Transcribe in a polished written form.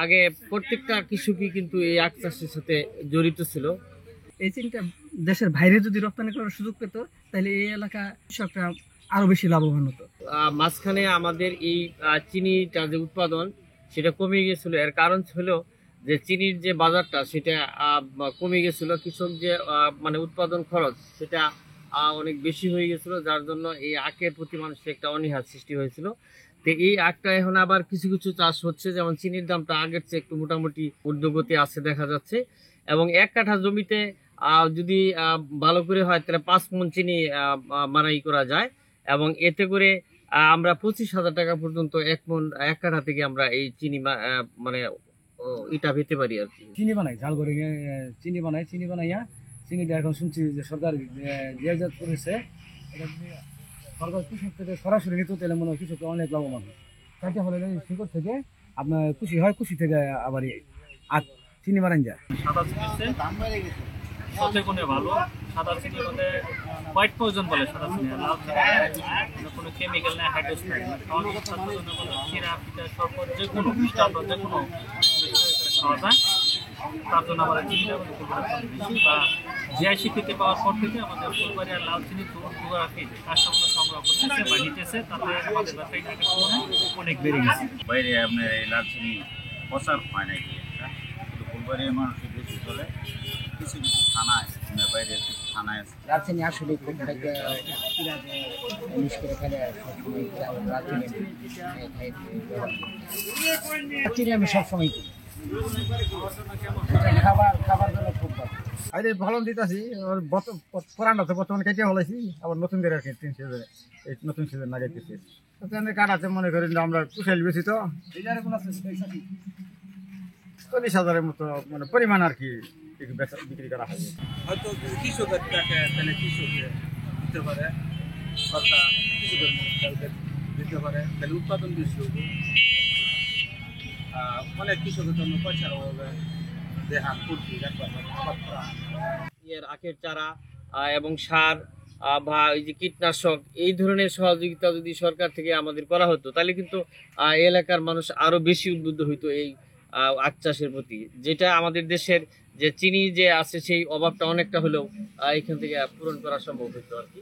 আগে প্রত্যেকটা কৃষকই কিন্তু এই আখ চাষের সাথে জড়িত ছিল। এই চিনিটা দেশের বাইরে যদি রপ্তানি করার সুযোগ পেত তাহলে এই এলাকা কৃষকরা আরো বেশি লাভবান হতো। মাঝখানে আমাদের এই চিনিটা যে উৎপাদন সেটা কমে গিয়েছিল। এর কারণ ছিল যে চিনির যে বাজারটা সেটা কমে গেছিল, কৃষক যে মানে উৎপাদন খরচ সেটা অনেক বেশি হয়ে গেছিল, যার জন্য এই আখের প্রতি মানুষের একটা অনীহার সৃষ্টি হয়েছিল। তো এই আখটা এখন আবার কিছু কিছু চাষ হচ্ছে, যেমন চিনির দামটা আগের চেয়ে একটু মোটামুটি ঊর্ধ্বগতি আছে দেখা যাচ্ছে। এবং এক কাঠা জমিতে যদি ভালো করে হয় তাহলে 5 মণ চিনি মারাই করা যায়, এবং এতে করে আমরা 25,000 টাকা পর্যন্ত এক কাঠা থেকে আমরা এই চিনি মানে এটা পেতে পারি আর কি। চিনি বানাই ঝাল করে চিনি বানাইয়া চিনিটা এখন শুনছি যে সরকার জিয়াজাত করেছে। এটা যদি সরকার কৃষক থেকে সরাসরি নিত তাহলে মনে হয় কৃষক অনেক লাভবান হয়। তাইতে হলে শিকড় থেকে আপনার খুশি থেকে আবার চিনি বানান যায়। সাদা চিনিতে সতে গুণে ভালো। সাদা চিনি বলে হোয়াইট পয়জন বলে সাদা চিনি, লাল চিনি কোনো কেমিক্যাল নেই, হাইড্রোস নাই। চিরা পিঠা শরবত যে কোনো খাওয়া যায়, তার জন্য আমরা চিনিটা বেশি। বা জিআই স্বীকৃতি পাওয়ার পর থেকে আমাদের ফুলবাড়ি আর লাল চিনি কাস্টমার সংগ্রহ করতেছে বা নিতেছে, তাতে আমাদের ব্যবসায়ী টাকার তুলনায় অনেক বেড়ে গেছে। বাইরে আপনার এই লাল চিনি প্রচার হয় নাকি শুধু ফুলবাড়ির মানুষই বেশি চলে। কিছু কিছু থানায় বাইরে কিছু থানায় আছে লাল চিনি আসলে খুব মিস করে ফেলে। চিনি আমি সবসময় খাবার জন্য খুব ভালো। আরে ভালো দিতেছি, পুরানটা তো বর্তমানে কেটে হলাইছি, আবার নতুন করে এই নতুন সিজন লাগাইতেছি। কাটাতে মনে করেন আমরা কুশাইল বেশি তো 40,000-এর মতো মানে পরিমাণ আর কি বিক্রি করা হয়। হয়তো কৃষকের টাকা তাহলে কৃষকে দিতে পারে, সরকার কৃষকের দিতে পারে, তাহলে উৎপাদন বেশি হবে। অনেক কৃষকের জন্য পয়সার অভাবে দেহা করছি আখের চারা এবং সার বা এই যে কীটনাশক এই ধরনের সহযোগিতা যদি সরকার থেকে আমাদের করা হতো তাহলে কিন্তু এলাকার মানুষ আরো বেশি উদ্বুদ্ধ হইতো এই আখ চাষের প্রতি, যেটা আমাদের দেশের যে চিনি যে আছে সেই অভাবটা অনেকটা হলেও এখান থেকে পূরণ করা সম্ভব হতো আর কি।